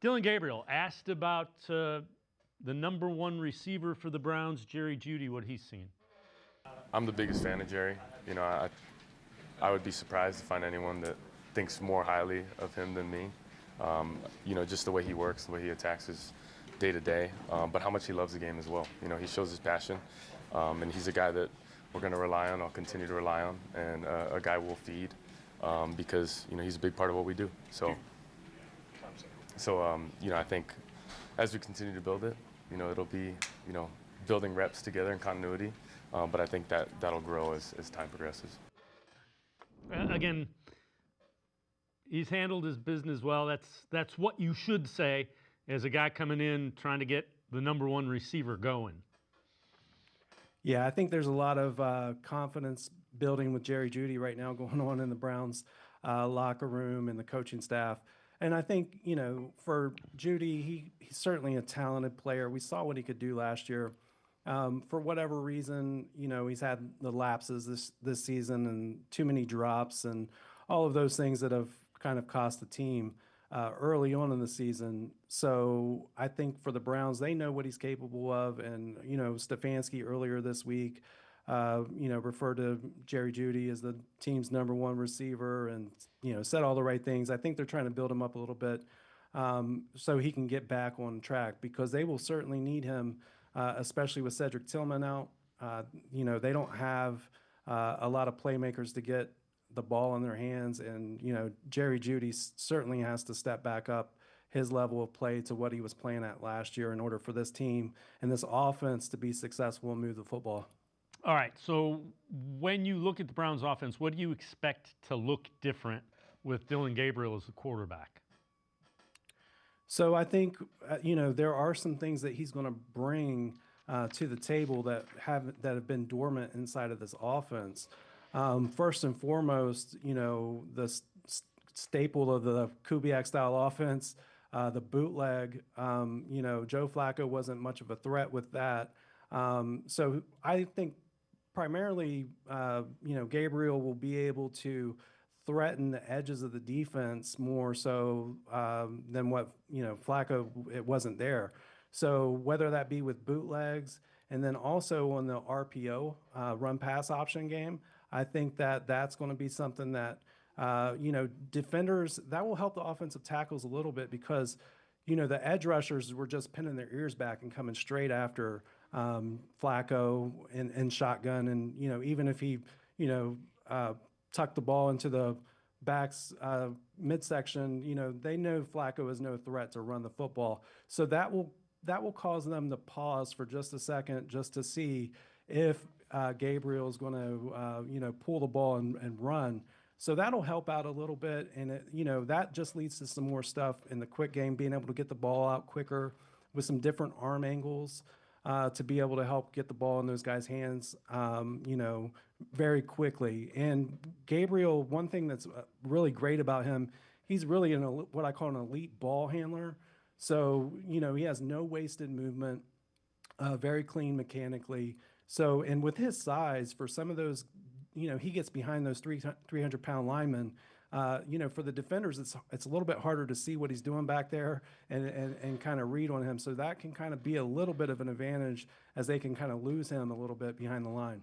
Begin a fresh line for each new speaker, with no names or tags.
Dillon Gabriel asked about the number one receiver for the Browns, Jerry Jeudy, what he's seen.
I'm the biggest fan of Jerry. You know, I would be surprised to find anyone that thinks more highly of him than me. You know, just the way he works, the way he attacks his day-to-day, but how much he loves the game as well. You know, he shows his passion, and he's a guy that we're going to rely on, I'll continue to rely on, and a guy we'll feed because, you know, he's a big part of what we do. So, you know, I think as we continue to build it, you know, it'll be, you know, building reps together and continuity, but I think that'll grow as time progresses.
Again, he's handled his business well. That's what you should say as a guy coming in trying to get the number one receiver going.
Yeah, I think there's a lot of confidence building with Jerry Jeudy right now going on in the Browns locker room and the coaching staff. And I think, you know, for Jeudy, he's certainly a talented player. We saw what he could do last year. For whatever reason, you know, he's had the lapses this season and too many drops and all of those things that have kind of cost the team early on in the season. So I think for the Browns, they know what he's capable of. And, you know, Stefanski earlier this week, you know, referred to Jerry Jeudy as the team's number one receiver and, you know, said all the right things. I think they're trying to build him up a little bit so he can get back on track because they will certainly need him, especially with Cedric Tillman out. You know, they don't have a lot of playmakers to get the ball in their hands. And, you know, Jerry Jeudy certainly has to step back up his level of play to what he was playing at last year in order for this team and this offense to be successful and move the football.
All right, so when you look at the Browns offense, what do you expect to look different with Dillon Gabriel as the quarterback?
So I think, you know, there are some things that he's going to bring to the table that have been dormant inside of this offense. First and foremost, you know, the staple of the Kubiak-style offense, the bootleg, you know, Joe Flacco wasn't much of a threat with that. So I think primarily, you know, Gabriel will be able to threaten the edges of the defense more so than what, you know, Flacco, it wasn't there. So whether that be with bootlegs and then also on the RPO, run pass option game, I think that that's going to be something that, you know, defenders, that will help the offensive tackles a little bit because, you know, the edge rushers were just pinning their ears back and coming straight after Flacco and shotgun. And, you know, even if he, you know, tucked the ball into the back's midsection, you know, they know Flacco is no threat to run the football. So that will cause them to pause for just a second just to see if Gabriel is going to, you know, pull the ball and run. So that'll help out a little bit. And, it, you know, that just leads to some more stuff in the quick game, being able to get the ball out quicker with some different arm angles to be able to help get the ball in those guys' hands, you know, very quickly. And Gabriel, one thing that's really great about him, he's really what I call an elite ball handler. So, you know, he has no wasted movement, very clean mechanically. So, and with his size, for some of those, you know, he gets behind those 300-pound linemen. You know, for the defenders, it's a little bit harder to see what he's doing back there and kind of read on him. So that can kind of be a little bit of an advantage as they can kind of lose him a little bit behind the line.